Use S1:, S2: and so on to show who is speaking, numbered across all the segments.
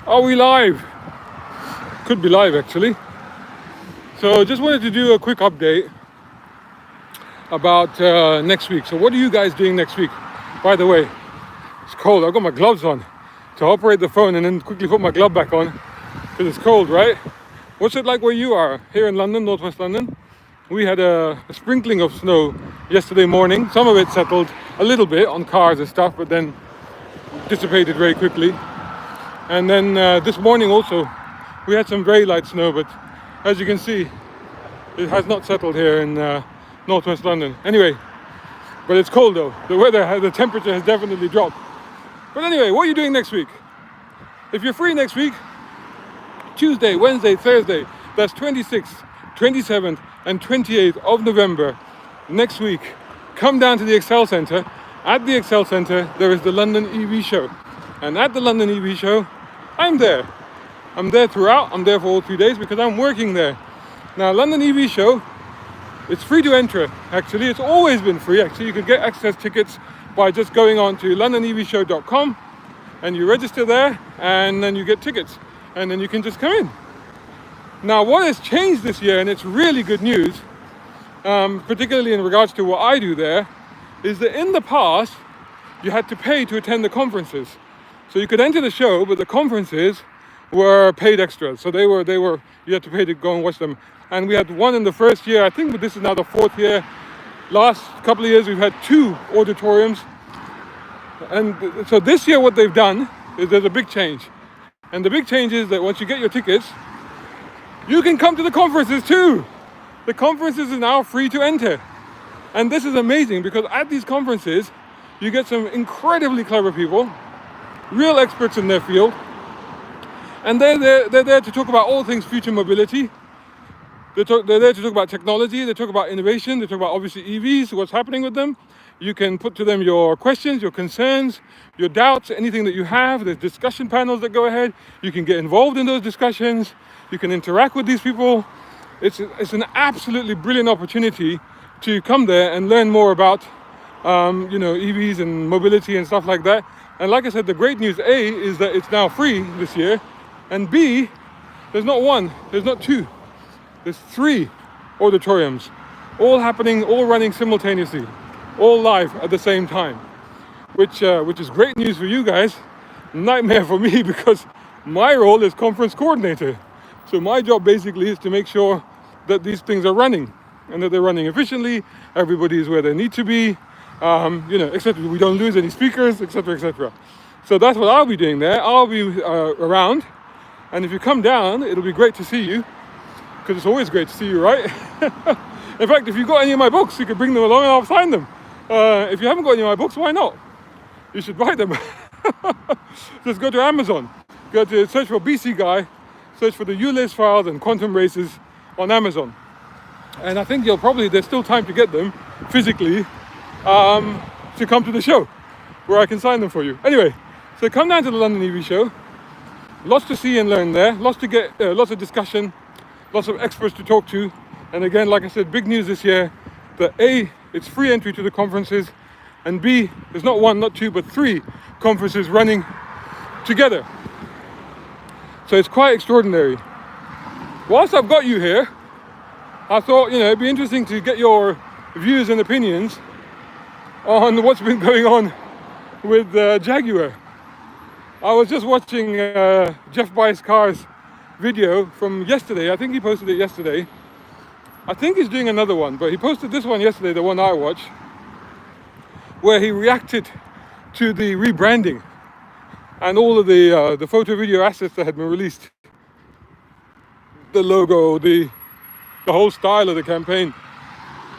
S1: Are we live? Could be live actually. So just wanted to do a quick update about next week. So what are you guys doing next week? By the way, it's cold. I've got my gloves on to operate the phone and then quickly put my glove back on because it's cold, right? What's it like where you are? Here in London, northwest London, we had a sprinkling of snow yesterday morning. Some of it settled a little bit on cars and stuff, but then dissipated very quickly. And then this morning also, we had some very light snow, but as you can see, it has not settled here in northwest London. Anyway, but it's cold though. The temperature has definitely dropped. But anyway, what are you doing next week? If you're free next week, Tuesday, Wednesday, Thursday, that's 26th, 27th, and 28th of November next week, come down to the Excel Centre. At the Excel Centre, there is the London EV Show. And at the London EV Show, I'm there. I'm there throughout. I'm there for all 3 days because I'm working there. Now, London EV Show, it's free to enter. Actually, it's always been free. Actually, you can get access tickets by just going on to londonevshow.com and you register there and then you get tickets and then you can just come in. Now, what has changed this year, and it's really good news, particularly in regards to what I do there, is that in the past, you had to pay to attend the conferences. So you could enter the show, but the conferences were paid extras. So you had to pay to go and watch them. And we had one in the first year, I think, but this is now the fourth year. Last couple of years, we've had 2 auditoriums. And so this year, what they've done is there's a big change. And the big change is that once you get your tickets, you can come to the conferences too. The conferences are now free to enter. And this is amazing because at these conferences, you get some incredibly clever people, real experts in their field, and they're there to talk about all things future mobility. They're there to talk about technology, they talk about innovation, they talk about obviously EVs, what's happening with them. You can put to them your questions, your concerns, your doubts, anything that you have. There's discussion panels that go ahead. You can get involved in those discussions. You can interact with these people. It's an absolutely brilliant opportunity to come there and learn more about EVs and mobility and stuff like that. And like I said, the great news, A, is that it's now free this year. And B, there's not one, there's not 2, there's 3 auditoriums, all happening, all running simultaneously, all live at the same time, which is great news for you guys, nightmare for me because my role is conference coordinator. So my job basically is to make sure that these things are running and that they're running efficiently, everybody is where they need to be, etc. We don't lose any speakers, etc., etc. So that's what I'll be doing there. I'll be around, and if you come down, it'll be great to see you, because it's always great to see you, right? In fact, if you've got any of my books, you could bring them along and I'll sign them. If you haven't got any of my books, why not? You should buy them. Just go to Amazon. Go to search for BC Guy, search for the Ulysses files and quantum races on Amazon. And I think there's still time to get them physically to come to the show where I can sign them for you. Anyway, so come down to the London EV Show. Lots to see and learn there, lots of discussion, lots of experts to talk to. And again, like I said, big news this year that A, it's free entry to the conferences, and B, there's not 1, not 2, but 3 conferences running together. So it's quite extraordinary. Whilst I've got you here, I thought, it'd be interesting to get your views and opinions on what's been going on with Jaguar. I was just watching Jeff Bice Carr's video from yesterday. I think he posted it yesterday. I think he's doing another one, but he posted this one yesterday, the one I watched, where he reacted to the rebranding and all of the photo video assets that had been released. The logo, the whole style of the campaign.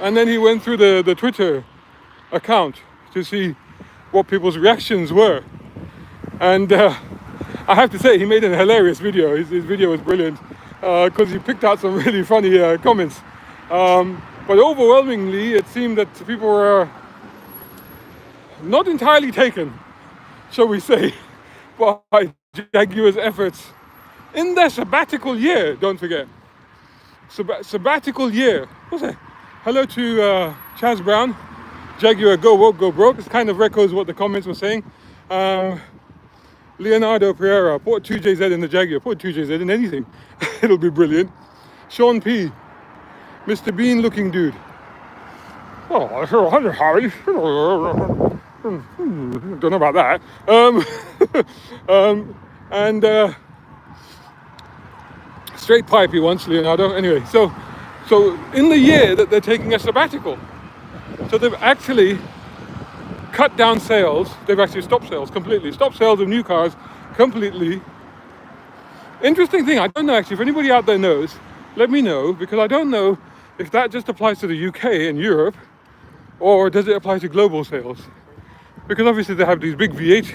S1: And then he went through the Twitter account to see what people's reactions were. And I have to say, he made a hilarious video. His video was brilliant because he picked out some really funny comments. But overwhelmingly, it seemed that people were not entirely taken, shall we say, by Jaguar's efforts in their sabbatical year, don't forget. Sabbatical year. What's that? Hello to Chaz Brown. Jaguar, go woke, go broke. It kind of echoes what the comments were saying. Leonardo Pereira, put 2JZ in the Jaguar, put 2JZ in anything. It'll be brilliant. Sean P, Mr. Bean looking dude. Oh, Harry. Don't know about that. And straight pipe he wants, Leonardo. Anyway, so in the year that they're taking a sabbatical, so they've actually cut down sales. They've actually stopped sales completely. Stopped sales of new cars completely. Interesting thing, I don't know actually, if anybody out there knows, let me know, because I don't know if that just applies to the UK and Europe, or does it apply to global sales? Because obviously they have these big V8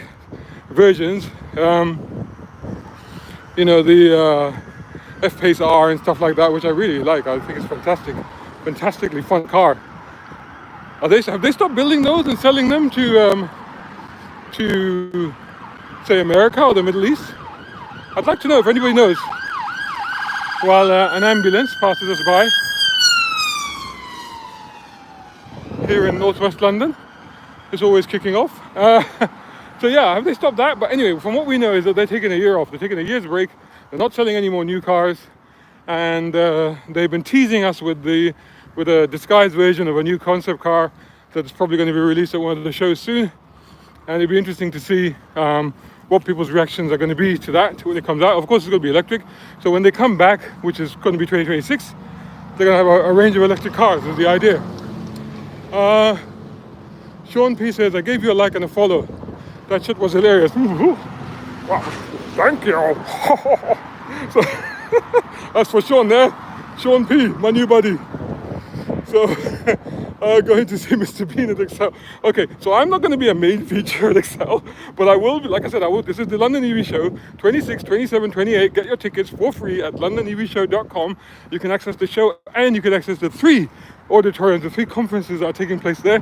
S1: versions, you know, the F-Pace R and stuff like that, which I really like. I think it's fantastic, fantastically fun car. Have they stopped building those and selling them to say America or the Middle East? I'd like to know if anybody knows. While an ambulance passes us by here in northwest London, it's always kicking off. So yeah, have they stopped that? But anyway, from what we know is that they're taking a year off. They're taking a year's break. They're not selling any more new cars, and they've been teasing us with a disguised version of a new concept car that's probably going to be released at one of the shows soon. And it'd be interesting to see what people's reactions are going to be to that when it comes out. Of course, it's going to be electric. So when they come back, which is going to be 2026, they're going to have a range of electric cars, is the idea. Sean P says, I gave you a like and a follow. That shit was hilarious. Wow, thank you. So that's for Sean there. Sean P, my new buddy. So going to see Mr. Bean at Excel. Okay, so I'm not going to be a main feature at Excel, but I will be, like I said, I will. This is the London EV Show, 26, 27, 28. Get your tickets for free at londonevshow.com. You can access the show, and you can access the 3 auditoriums, the 3 conferences that are taking place there.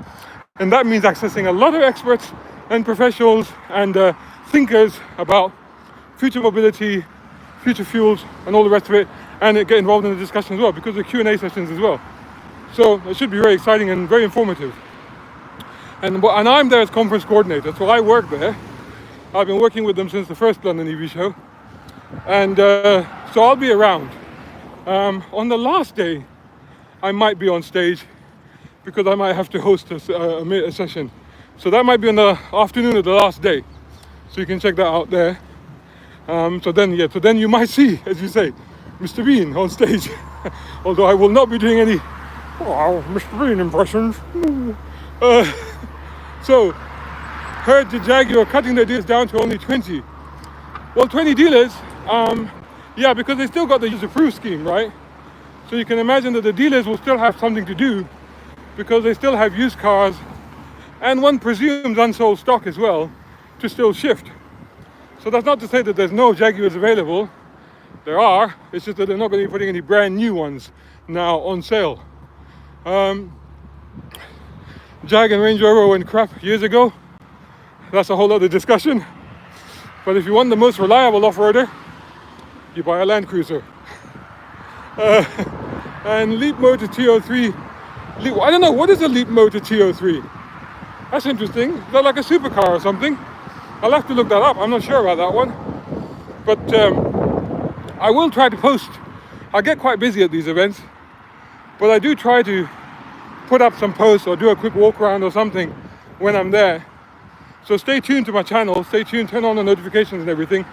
S1: And that means accessing a lot of experts and professionals and thinkers about future mobility, future fuels, and all the rest of it, and get involved in the discussion as well, because of the Q&A sessions as well. So it should be very exciting and very informative. And I'm there as conference coordinator, so I work there. I've been working with them since the first London EV show. And so I'll be around. On the last day, I might be on stage because I might have to host a session. So that might be on the afternoon of the last day. So you can check that out there. So then you might see, as you say, Mr. Bean on stage. Although I will not be doing any Mr. Bean impressions. So, heard the Jaguar cutting their dealers down to only 20. Well, 20 dealers, yeah, because they still got the user proof scheme, right? So you can imagine that the dealers will still have something to do because they still have used cars and one presumes unsold stock as well to still shift. So that's not to say that there's no Jaguars available. There are, it's just that they're not going to be putting any brand new ones now on sale. Jag and Range Rover went crap years ago. That's a whole other discussion. But if you want the most reliable off-roader, you buy a Land Cruiser. And Leap Motor T03. I don't know, what is a Leap Motor T03? That's interesting. Is that like a supercar or something? I'll have to look that up. I'm not sure about that one. But I will try to post. I get quite busy at these events. But I do try to put up some posts or do a quick walk around or something when I'm there. So stay tuned to my channel, stay tuned, turn on the notifications and everything.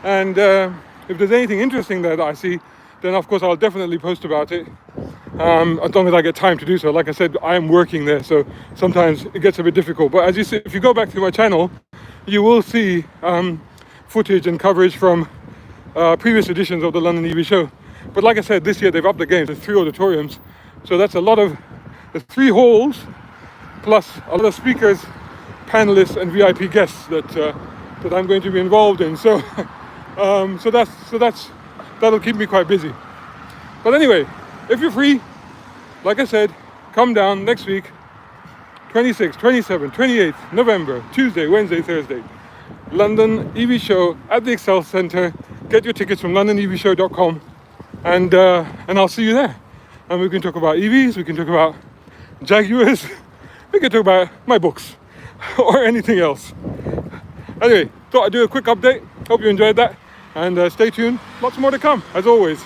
S1: And if there's anything interesting that I see, then of course I'll definitely post about it. As long as I get time to do so. Like I said, I am working there, so sometimes it gets a bit difficult. But as you see, if you go back to my channel, you will see footage and coverage from previous editions of the London EV show. But like I said, this year they've upped the game. There's 3 auditoriums. So that's a lot of, there's 3 halls, plus a lot of speakers, panelists, and VIP guests that I'm going to be involved in. So, that'll keep me quite busy. But anyway, if you're free, like I said, come down next week, 26th, 27th, 28th November, Tuesday, Wednesday, Thursday. London EV show at the Excel Centre. Get your tickets from londonevshow.com. And I'll see you there. And we can talk about EVs, we can talk about Jaguars, we can talk about my books or anything else. Anyway, thought I'd do a quick update. Hope you enjoyed that, and stay tuned. Lots more to come, as always.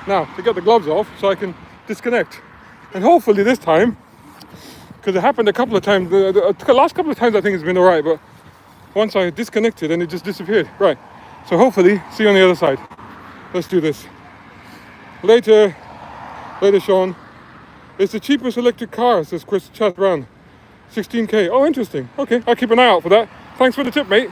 S1: Now, to get the gloves off so I can disconnect. And hopefully this time, because it happened a couple of times, the last couple of times I think it's been all right, but once I disconnected and it just disappeared. Right, so hopefully, see you on the other side. Let's do this. Later, Sean. It's the cheapest electric car, says Chris Chat Brown. 16k. Oh, interesting. Okay, I'll keep an eye out for that. Thanks for the tip, mate.